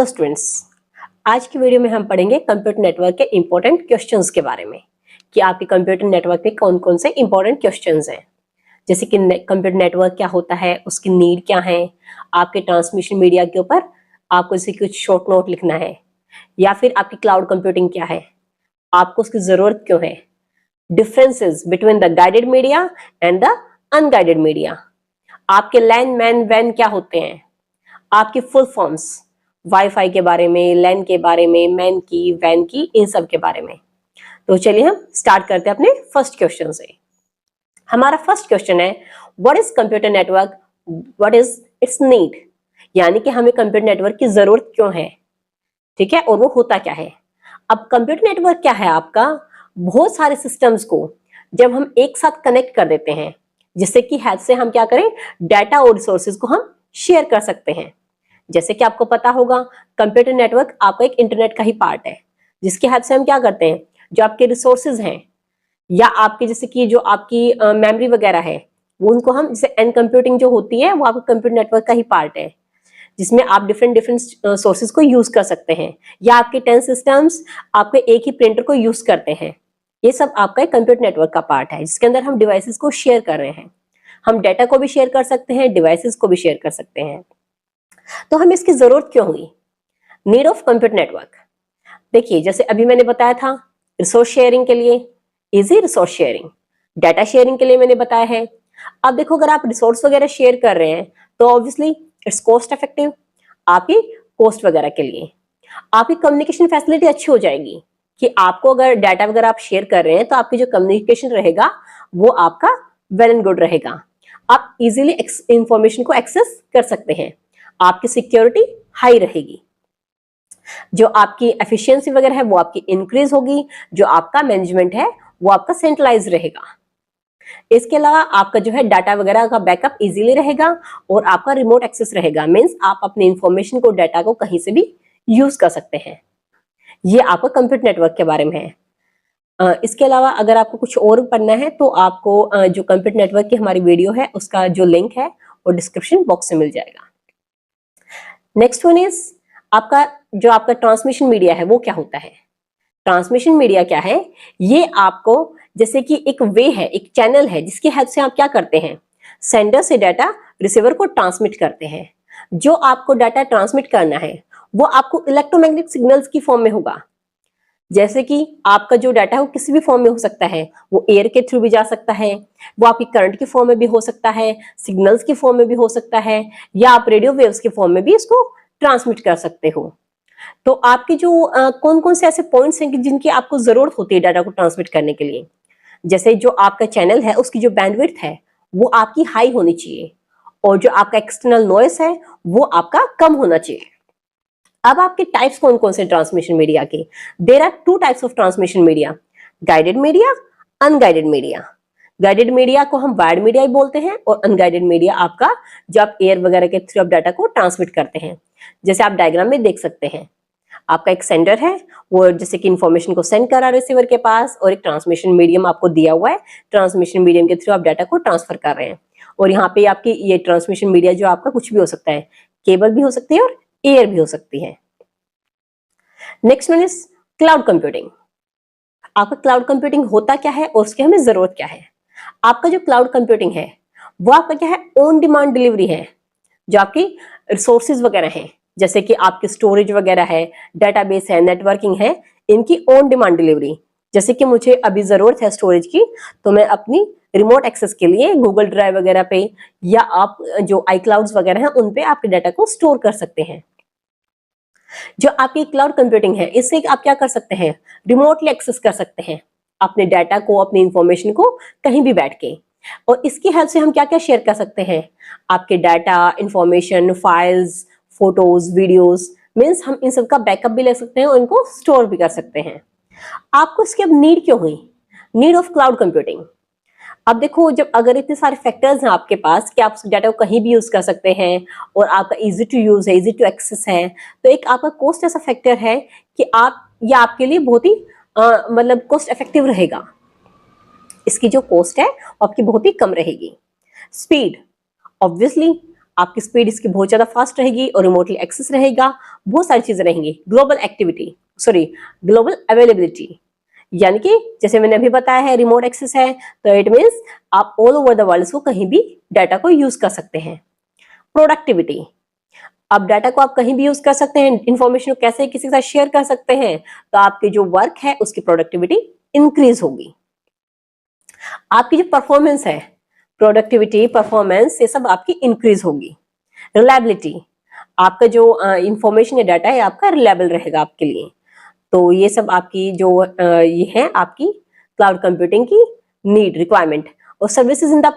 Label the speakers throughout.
Speaker 1: Students, आज की video में हम पढ़ेंगे कंप्यूटर नेटवर्क के इंपॉर्टेंट क्वेश्चंस के बारे में कि आपके कंप्यूटर नेटवर्क में कौन कौन से इंपॉर्टेंट क्वेश्चंस हैं। जैसे कि कंप्यूटर नेटवर्क क्या होता है, उसकी नीड क्या है, आपके ट्रांसमिशन मीडिया के ऊपर आपको जैसे कुछ शॉर्ट नोट लिखना है, या फिर आपकी क्लाउड कंप्यूटिंग क्या है, आपको उसकी जरूरत क्यों है, differences between the guided media and the unguided media, आपके लैन मैन वैन क्या होते हैं, आपकी फुल फॉर्म्स वाईफाई के बारे में, लैन के बारे में, मैन की, वैन की, इन सब के बारे में। तो चलिए हम स्टार्ट करते हैं अपने फर्स्ट क्वेश्चन से। हमारा फर्स्ट क्वेश्चन है, what is computer network, what is it's need, यानी कि हमें कंप्यूटर नेटवर्क की जरूरत क्यों है, ठीक है, और वो होता क्या है। अब कंप्यूटर नेटवर्क क्या है, आपका बहुत सारे सिस्टम्स को जब हम एक साथ कनेक्ट कर देते हैं, जिससे कि हेल्प से हम क्या करें, डाटा और रिसोर्सेज को हम शेयर कर सकते हैं। जैसे कि आपको पता होगा, कंप्यूटर नेटवर्क आपका एक इंटरनेट का ही पार्ट है, जिसकी हेल्प से हम क्या करते हैं, जो आपके रिसोर्सेज हैं या आपके जैसे कि जो आपकी मेमोरी वगैरह है, वो उनको हम जैसे एंड कंप्यूटिंग जो होती है वो आपके कंप्यूटर नेटवर्क का ही पार्ट है, जिसमें आप डिफरेंट डिफरेंट सोर्सेज को यूज कर सकते हैं, या आपके 10 सिस्टम्स आपके एक ही प्रिंटर को यूज करते हैं। ये सब आपका एक कंप्यूटर नेटवर्क का पार्ट है, जिसके अंदर हम डिवाइसेस को शेयर कर रहे हैं। हम डाटा को भी शेयर कर सकते हैं, डिवाइसेस को भी शेयर कर सकते हैं। तो हमें इसकी जरूरत क्यों हुई, नीड ऑफ कंप्यूटर नेटवर्क। देखिए, जैसे अभी मैंने बताया था, रिसोर्स शेयरिंग के लिए, easy resource sharing, data sharing के लिए मैंने बताया है। अब देखो, अगर आप रिसोर्स वगैरह शेयर कर रहे हैं तो ऑब्वियसली इट्स कॉस्ट इफेक्टिव, आपकी कॉस्ट वगैरह के लिए आपकी कम्युनिकेशन फैसिलिटी अच्छी हो जाएगी कि आपको अगर डाटा वगैरह आप शेयर कर रहे हैं तो आपकी जो कम्युनिकेशन रहेगा वो आपका वेल एंड गुड रहेगा। आप इजीली इंफॉर्मेशन को एक्सेस कर सकते हैं, आपकी सिक्योरिटी हाई रहेगी, जो आपकी एफिशिएंसी वगैरह है वो आपकी इंक्रीज होगी, जो आपका मैनेजमेंट है वो आपका सेंट्रलाइज रहेगा। इसके अलावा आपका जो है डाटा वगैरह का बैकअप इजीली रहेगा और आपका रिमोट एक्सेस रहेगा, मींस आप अपनी इंफॉर्मेशन को, डाटा को कहीं से भी यूज कर सकते हैं। ये आपका कंप्यूटर नेटवर्क के बारे में है। इसके अलावा अगर आपको कुछ और पढ़ना है तो आपको जो कंप्यूटर नेटवर्क की हमारी वीडियो है उसका जो लिंक है वो डिस्क्रिप्शन बॉक्स में मिल जाएगा। नेक्स्ट वन इज आपका ट्रांसमिशन मीडिया है वो क्या होता है। ट्रांसमिशन मीडिया क्या है, ये आपको जैसे कि एक वे है, एक चैनल है, जिसकी हेल्प से आप क्या करते हैं, सेंडर से डाटा रिसीवर को ट्रांसमिट करते हैं। जो आपको डाटा ट्रांसमिट करना है वो आपको इलेक्ट्रोमैग्नेटिक सिग्नल्स की फॉर्म में होगा। जैसे कि आपका जो डाटा है वो किसी भी फॉर्म में हो सकता है, वो एयर के थ्रू भी जा सकता है, वो आपकी करंट की फॉर्म में भी हो सकता है, सिग्नल्स की फॉर्म में भी हो सकता है, या आप रेडियो वेव्स की फॉर्म में भी इसको ट्रांसमिट कर सकते हो। तो आपके जो कौन कौन से ऐसे पॉइंट्स हैं जिनकी आपको जरूरत होती है डाटा को ट्रांसमिट करने के लिए। जैसे जो आपका चैनल है उसकी जो बैंडविड्थ है वो आपकी हाई होनी चाहिए, और जो आपका एक्सटर्नल नॉइस है वो आपका कम होना चाहिए। अब आपके टाइप्स कौन कौन से ट्रांसमिशन मीडिया के, there are 2 types of transmission media, guided media, unguided media. Guided media को हम वायर्ड मीडिया ही बोलते हैं, और अनगाइडेड मीडिया आपका जो आप एयर वगैरह के थ्रू आप डाटा को ट्रांसमिट करते हैं। जैसे आप डायग्राम में देख सकते हैं, आपका एक सेंडर है, वो जैसे कि इंफॉर्मेशन को सेंड कर रहा है रिसीवर के पास, और एक ट्रांसमिशन मीडियम आपको दिया हुआ है, ट्रांसमिशन मीडियम के थ्रू आप डाटा को ट्रांसफर कर रहे हैं। और यहाँ पे आपकी ये ट्रांसमिशन मीडिया जो आपका कुछ भी हो सकता है, केबल भी हो सकती है और एयर भी हो सकती है। Next one is cloud computing. आपका क्लाउड कंप्यूटिंग होता क्या है और उसकी हमें जरूरत क्या है। आपका जो क्लाउड कंप्यूटिंग है वो आपका क्या है, ऑन डिमांड डिलीवरी है। जो आपकी रिसोर्सेज वगैरह हैं, जैसे कि आपकी स्टोरेज वगैरह है, डाटाबेस है, नेटवर्किंग है, इनकी ऑन डिमांड डिलीवरी। जैसे कि मुझे अभी जरूरत है स्टोरेज की, तो मैं अपनी रिमोट एक्सेस के लिए गूगल ड्राइव वगैरह पे, या आप जो iClouds वगैरह हैं उन पे आपके डाटा को स्टोर कर सकते हैं। जो आपकी क्लाउड कंप्यूटिंग है, इससे आप क्या कर सकते हैं, रिमोटली एक्सेस कर सकते हैं अपने डाटा को, अपनी इंफॉर्मेशन को, कहीं भी बैठ के। और इसकी हेल्प से हम क्या क्या शेयर कर सकते हैं, आपके data, information, files, photos, videos, means हम इन सब का बैकअप भी ले सकते हैं और इनको स्टोर भी कर सकते हैं। आपको इसकी अब नीड क्यों हुई, नीड ऑफ क्लाउड कंप्यूटिंग। अब देखो, जब अगर इतने सारे फैक्टर्स हैं आपके पास कि आप उस डाटा को कहीं भी यूज कर सकते हैं, और आपका इजी टू यूज है, इजी टू एक्सेस है, तो एक आपका कॉस्ट ऐसा फैक्टर है कि ये आपके लिए बहुत ही मतलब कॉस्ट इफेक्टिव रहेगा। इसकी जो कॉस्ट है आपकी बहुत ही कम रहेगी। स्पीड, ऑब्वियसली आपकी स्पीड इसकी बहुत ज्यादा फास्ट रहेगी और रिमोटली एक्सेस रहेगा, बहुत सारी चीजें रहेंगी। ग्लोबल अवेलेबिलिटी, यानी कि जैसे मैंने अभी बताया है रिमोट एक्सेस है, तो इट मीन्स आप ऑल ओवर द वर्ल्ड को कहीं भी डाटा को यूज कर सकते हैं। प्रोडक्टिविटी, अब डाटा को आप कहीं भी यूज कर सकते हैं, इंफॉर्मेशन को कैसे किसी के साथ शेयर कर सकते हैं, तो आपकी जो वर्क है उसकी प्रोडक्टिविटी इंक्रीज होगी। आपकी जो परफॉर्मेंस है, प्रोडक्टिविटी, परफॉर्मेंस, ये सब आपकी इंक्रीज होगी। रिलायबिलिटी, आपका जो इंफॉर्मेशन या डाटा है आपका रिलायबल रहेगा आपके लिए। तो ये सब आपकी जो ये है आपकी क्लाउड कंप्यूटिंग की नीड, रिक्वायरमेंट। और सर्विसेज इन द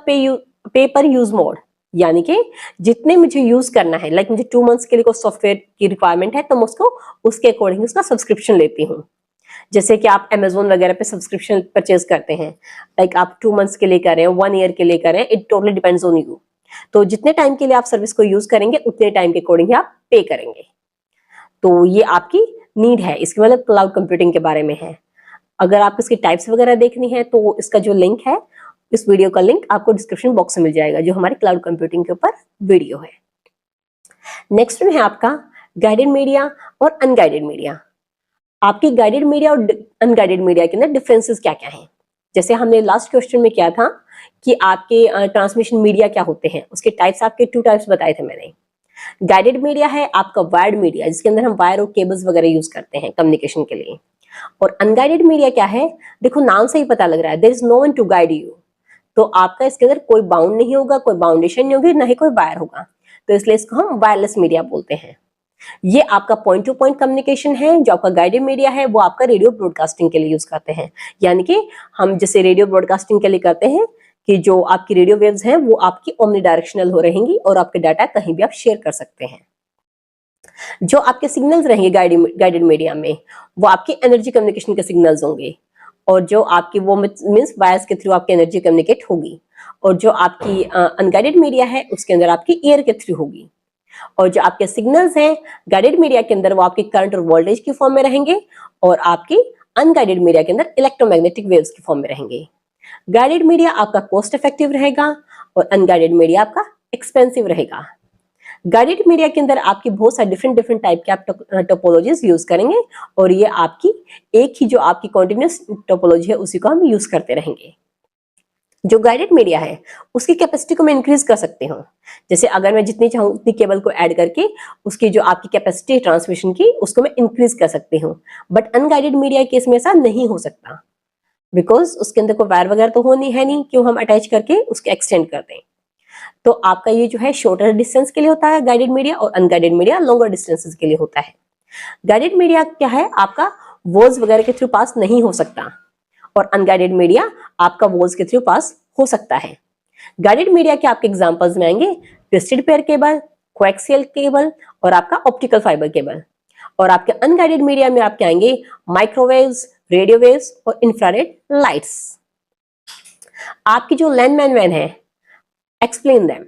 Speaker 1: पे पर यूज मोड, यानी कि जितने मुझे यूज करना है, लाइक मुझे 2 मंथ्स के लिए कोई सॉफ्टवेयर की रिक्वायरमेंट है तो मैं उसको उसके अकॉर्डिंग उसका सब्सक्रिप्शन लेती हूँ। जैसे कि आप Amazon वगैरह पे सब्सक्रिप्शन परचेज करते हैं, लाइक आप 2 मंथ्स के लिए करें, 1 ईयर के लिए करें, it totally depends on you. तो जितने टाइम के लिए आप सर्विस को यूज करेंगे उतने टाइम के अकॉर्डिंग आप पे करेंगे। तो ये आपकी नीड है, इसके मतलब क्लाउड कंप्यूटिंग के बारे में है। अगर आप इसकी टाइप्स वगैरह देखनी है तो इसका जो लिंक है, इस वीडियो का लिंक आपको डिस्क्रिप्शन बॉक्स में मिल जाएगा, जो हमारे क्लाउड कंप्यूटिंग के ऊपर वीडियो है। नेक्स्ट में है आपका गाइडेड मीडिया और अनगाइडेड मीडिया। आपकी गाइडेड मीडिया और अनगाइडेड मीडिया के अंदर डिफरेंसेस क्या क्या हैं। जैसे हमने लास्ट क्वेश्चन में किया था कि आपके ट्रांसमिशन मीडिया क्या होते हैं, उसके टाइप्स आपके 2 टाइप्स बताए थे मैंने। गाइडेड मीडिया है आपका वायर्ड मीडिया, जिसके अंदर हम वायर और केबल्स वगैरह यूज करते हैं कम्युनिकेशन के लिए। और अनगाइडेड मीडिया क्या है, देखो नाम से ही पता लग रहा है, there is no one to guide you. तो आपका इसके अंदर कोई बाउंड नहीं होगा, कोई बाउंडेशन नहीं होगी, ना ही कोई वायर होगा, तो इसलिए इसको हम वायरलेस मीडिया बोलते हैं। ये आपका पॉइंट टू पॉइंट कम्युनिकेशन है। जो आपका गाइडेड मीडिया है वो आपका रेडियो ब्रॉडकास्टिंग के लिए यूज करते हैं, यानी कि हम जैसे रेडियो ब्रॉडकास्टिंग के लिए करते हैं कि जो आपकी रेडियो वेव्स हैं वो आपकी ओमनी डायरेक्शनल हो रहेंगी और आपके डाटा कहीं भी आप शेयर कर सकते हैं। जो आपके सिग्नल्स रहेंगे गाइडेड मीडिया में, वो आपके एनर्जी कम्युनिकेशन के सिग्नल्स होंगे, और जो आपकी वो मीन्स वायर्स के थ्रू आपकी एनर्जी कम्युनिकेट होगी। और जो आपकी अनगाइडेड मीडिया है उसके अंदर आपकी एयर के थ्रू होगी। और जो आपके सिग्नल्स हैं गाइडेड मीडिया के अंदर वो आपके करंट और वोल्टेज की फॉर्म में रहेंगे, और आपकी अनगाइडेड मीडिया के अंदर इलेक्ट्रोमैग्नेटिक वेव्स की फॉर्म में रहेंगे। गाइडेड मीडिया आपका कॉस्ट इफेक्टिव रहेगा और अनगाइडेड मीडिया आपका एक्सपेंसिव रहेगा। गाइडेड मीडिया के अंदर आपकी बहुत सारे डिफरेंट टाइप के आप टोपोलॉजीज यूज करेंगे, और ये आपकी एक ही जो आपकी कॉन्टिन्यूस टोपोलॉजी है उसी को हम यूज करते रहेंगे। जो गाइडेड मीडिया है उसकी कैपेसिटी को मैं इंक्रीज कर सकती हूँ। जैसे अगर मैं जितनी चाहूँ उतनी केबल को ऐड करके उसकी जो आपकी कैपेसिटी है ट्रांसमिशन की उसको मैं इंक्रीज कर सकती हूँ। बट अनगाइडेड मीडिया केस में ऐसा नहीं हो सकता, बिकॉज उसके अंदर कोई वायर वगैरह तो होनी है नहीं, क्यों हम अटैच करके उसके एक्सटेंड कर दें। तो आपका ये जो है शॉर्टर डिस्टेंस के लिए होता है गाइडेड मीडिया, और अनगाइडेड मीडिया लॉन्गर डिस्टेंसेस के लिए होता है। गाइडेड मीडिया क्या है, आपका वॉल्स वगैरह के थ्रू पास नहीं हो सकता, और अनगाइडेड मीडिया आपका वॉल्स के थ्रू पास हो सकता है। गाइडेड मीडिया के आपके एग्जांपल्स में आएंगे twisted pair cable, coaxial cable और आपका ऑप्टिकल फाइबर केबल। और आपके अनगाइडेड मीडिया में आपके आएंगे माइक्रोवेव्स, रेडियो वेव्स और इंफ्रारेड लाइट्स। आपकी जो लैंडमैन वैन है, एक्सप्लेन देम।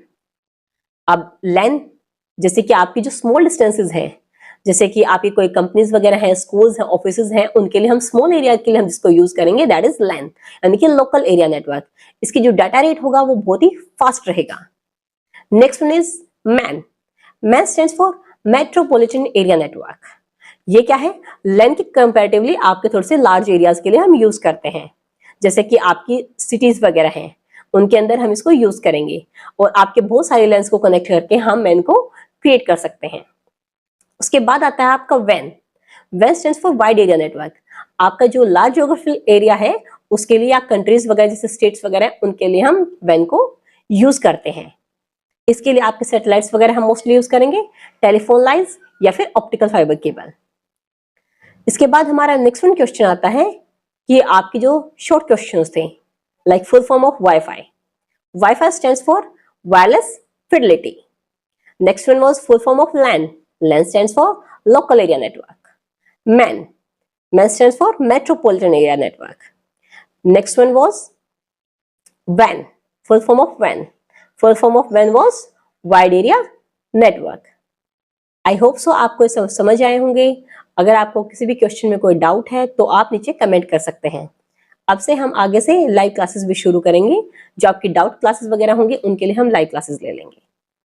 Speaker 1: अब लैंड जैसे कि आपकी जो स्मॉल डिस्टेंसेस हैं, जैसे कि आपकी कोई कंपनीज वगैरह हैं, स्कूल्स हैं, ऑफिसेज हैं, उनके लिए हम स्मॉल एरिया के लिए हम जिसको यूज करेंगे दैट इज लैन, यानी कि लोकल एरिया नेटवर्क। इसकी जो डाटा रेट होगा वो बहुत ही फास्ट रहेगा। Next one is man. Man stands for metropolitan area network. ये क्या है, लैन के कंपैरेटिवली आपके थोड़े से लार्ज एरियाज के लिए हम यूज करते हैं, जैसे कि आपकी सिटीज वगैरह हैं उनके अंदर हम इसको यूज करेंगे, और आपके बहुत सारे लैंस को कनेक्ट करके हम मैन को क्रिएट कर सकते हैं। उसके बाद आता है आपका van. Van stands for wide area network. आपका जो लार्ज ज्योग्राफिकल एरिया है उसके लिए, या कंट्रीज वगैरह जैसे स्टेट्स वगैरह, उनके लिए हम वैन को यूज करते हैं। इसके लिए आपके सैटेलाइट्स वगैरह हम मोस्टली यूज करेंगे, टेलीफोन लाइन्स या फिर ऑप्टिकल फाइबर केबल। इसके बाद हमारा नेक्स्ट वन क्वेश्चन आता है कि आपकी जो शॉर्ट क्वेश्चंस थे, like full form of wifi. Wifi stands for wireless fidelity. Next one was full form of LAN. LAN stands for local area network. MAN. MAN stands for metropolitan area network. Next one was WAN. Full form of WAN. Full form of WAN was wide area network. I hope so आपको सब समझ आए होंगे। अगर आपको किसी भी question में कोई डाउट है तो आप नीचे कमेंट कर सकते हैं। अब से हम आगे से लाइव क्लासेस भी शुरू करेंगे। जो आपकी डाउट क्लासेस वगैरह होंगे उनके लिए हम लाइव क्लासेस ले लेंगे।